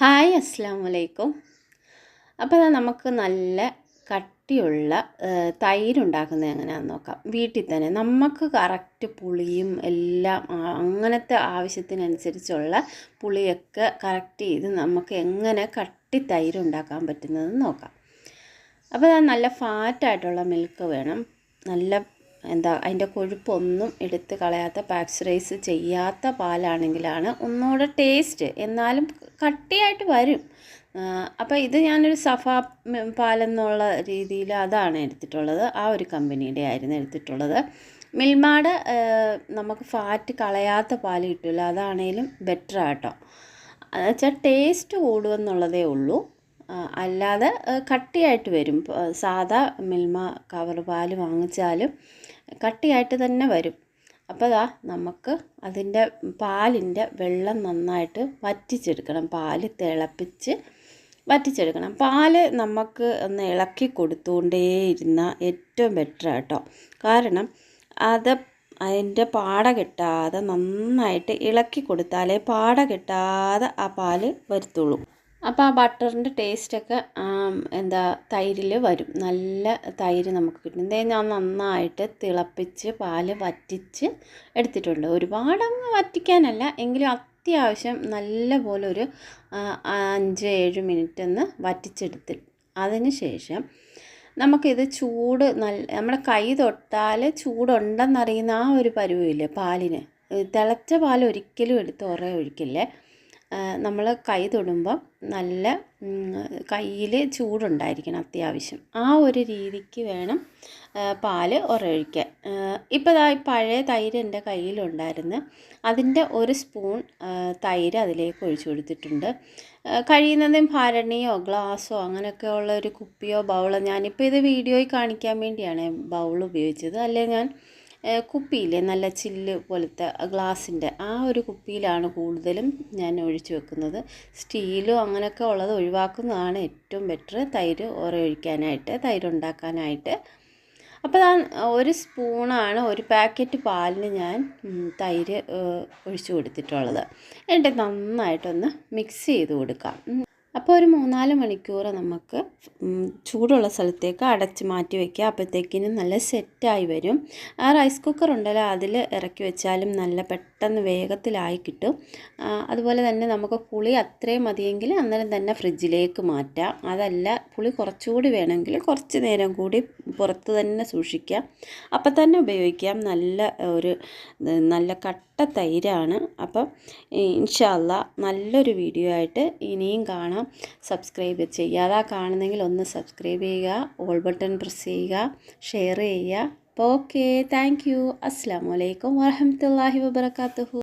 Hi അസ്സലാമു അലൈക്കും. അപ്പോൾ നമുക്ക് നല്ല കട്ടിയുള്ള തൈര് ഉണ്ടാക്കുന്നത് എങ്ങനെയാണെന്ന് നോക്കാം. വീട്ടിൽ തന്നെ നമുക്ക് കറക്റ്റ് പുളിയും എല്ലാം അങ്ങനത്തെ ആവശ്യത്തിനനുസരിച്ചുള്ള പുളിയൊക്കെ കറക്റ്റ് ചെയ്ത് നമുക്ക് എങ്ങനെ കട്ടി തൈര് ഉണ്ടാക്കാൻ പറ്റുന്നതെന്ന് നോക്കാം. അപ്പോൾ നല്ല ഫാറ്റായിട്ടുള്ള മിൽക്ക് വേണം. നല്ല അതിൻ്റെ കൊഴുപ്പൊന്നും എടുത്ത് കളയാത്ത പാസ്ചറൈസ് ചെയ്യാത്ത പാലാണെങ്കിലാണ് ഒന്നുകൂടെ ടേസ്റ്റ്, എന്നാലും കട്ടിയായിട്ട് വരും. അപ്പോൾ ഇത് ഞാനൊരു സഫാ പാലെന്നുള്ള രീതിയിൽ അതാണ് എടുത്തിട്ടുള്ളത്. ആ ഒരു കമ്പനിയുടെ ആയിരുന്നു എടുത്തിട്ടുള്ളത്. മിൽമാടെ നമുക്ക് ഫാറ്റ് കളയാത്ത പാൽ കിട്ടില്ല, അതാണേലും ബെറ്റർ ആട്ടോ. എന്നുവെച്ചാൽ ടേസ്റ്റ് കൂടുമെന്നുള്ളതേ ഉള്ളൂ, അല്ലാതെ കട്ടിയായിട്ട് വരും. സാധാ മിൽമ കവർ പാൽ വാങ്ങിച്ചാലും കട്ടിയായിട്ട് തന്നെ വരും. അപ്പോൾ നമുക്ക് അതിൻ്റെ പാലിൻ്റെ വെള്ളം നന്നായിട്ട് വറ്റിച്ചെടുക്കണം. പാല് തിളപ്പിച്ച് വറ്റിച്ചെടുക്കണം. പാല് നമുക്ക് ഒന്ന് ഇളക്കി കൊടുത്തുകൊണ്ടേയിരുന്ന ഏറ്റവും ബെറ്റർ കേട്ടോ. കാരണം അതിൻ്റെ പാട കെട്ടാതെ നന്നായിട്ട് ഇളക്കി കൊടുത്താലേ പാട കെട്ടാതെ ആ പാല് വരുത്തുള്ളൂ. അപ്പോൾ ആ ബട്ടറിൻ്റെ ടേസ്റ്റൊക്കെ തൈരിൽ വരും. നല്ല തൈര് നമുക്ക് കിട്ടും. ഞാൻ നന്നായിട്ട് തിളപ്പിച്ച് പാല് വറ്റിച്ച് എടുത്തിട്ടുണ്ട്. ഒരുപാടങ്ങ് വറ്റിക്കാനല്ല, എങ്കിലും അത്യാവശ്യം നല്ല പോലെ ഒരു 5-7 മിനിറ്റ് ഒന്ന് വറ്റിച്ചെടുത്ത് അതിന് ശേഷം നമുക്കിത് ചൂട് നമ്മുടെ കൈ തൊട്ടാൽ ചൂടുണ്ടെന്നറിയുന്ന ആ ഒരു പരുവമില്ലേ പാലിന്. തിളച്ച പാൽ ഒരിക്കലും എടുത്ത് ഒഴിക്കില്ലേ. നമ്മൾ കൈ തൊടുമ്പം നല്ല കയ്യിൽ ചൂടുണ്ടായിരിക്കണം അത്യാവശ്യം. ആ ഒരു രീതിക്ക് വേണം പാല് ഒഴിക്കാൻ. ഇപ്പോൾ ഈ പഴയ തൈര് എൻ്റെ കയ്യിലുണ്ടായിരുന്നു. അതിൻ്റെ 1 സ്പൂൺ തൈര് അതിലേക്ക് ഒഴിച്ചു കൊടുത്തിട്ടുണ്ട്. കഴിയുന്നതും ഭരണിയോ ഗ്ലാസ്സോ അങ്ങനെയൊക്കെ ഉള്ള ഒരു കുപ്പിയോ ബൗളോ, ഞാനിപ്പോൾ ഇത് വീഡിയോയിൽ കാണിക്കാൻ വേണ്ടിയാണ് ബൗൾ ഉപയോഗിച്ചത്. അല്ലേ ഞാൻ കുപ്പിയില്ലേ നല്ല ചില്ല് പോലത്തെ ഗ്ലാസിൻ്റെ ആ ഒരു കുപ്പിയിലാണ് കൂടുതലും ഞാൻ ഒഴിച്ചു വെക്കുന്നത്. സ്റ്റീലും അങ്ങനെയൊക്കെ ഉള്ളത് ഒഴിവാക്കുന്നതാണ് ഏറ്റവും ബെറ്റർ തൈര് ഒഴിക്കാനായിട്ട്, തൈര് ഉണ്ടാക്കാനായിട്ട്. അപ്പോൾ 1 സ്പൂണാണ് 1 പാക്കറ്റ് പാലിന് ഞാൻ തൈര് ഒഴിച്ചു കൊടുത്തിട്ടുള്ളത്. എന്നിട്ട് നന്നായിട്ടൊന്ന് മിക്സ് ചെയ്ത് കൊടുക്കാം. അപ്പോൾ ഒരു 3-4 മണിക്കൂർ നമുക്ക് ചൂടുള്ള സ്ഥലത്തേക്ക് അടച്ച് മാറ്റി വയ്ക്കുക. അപ്പോഴത്തേക്കിനും നല്ല സെറ്റായി വരും. ആ റൈസ് കുക്കർ ഉണ്ടല്ലോ, അതിൽ ഇറക്കി വെച്ചാലും നല്ല പെട്ടെന്ന് വേഗത്തിലായി കിട്ടും. അതുപോലെ തന്നെ നമുക്ക് പുളി അത്രയും മതിയെങ്കിൽ അന്നേരം തന്നെ ഫ്രിഡ്ജിലേക്ക് മാറ്റാം. അതല്ല പുളി കുറച്ചുകൂടി വേണമെങ്കിൽ കുറച്ച് നേരം കൂടി പുറത്ത് തന്നെ സൂക്ഷിക്കാം. അപ്പം തന്നെ ഉപയോഗിക്കാം. നല്ല കട്ട തൈരാണ്. അപ്പം ഇൻഷാ അല്ലാഹ് നല്ലൊരു വീഡിയോ ആയിട്ട് ഇനിയും കാണാം. സബ്സ്ക്രൈബ് ചെയ്യാതെ കാണുന്നെങ്കിൽ ഒന്ന് സബ്സ്ക്രൈബ് ചെയ്യുക, ഓൾ ബട്ടൺ പ്രസ് ചെയ്യുക, ഷെയർ ചെയ്യുക. അപ്പോൾ ഓക്കെ, താങ്ക് യു. അസ്സലാമു അലൈക്കും വറഹ്മത്തുള്ളാഹി വബറകാതുഹു.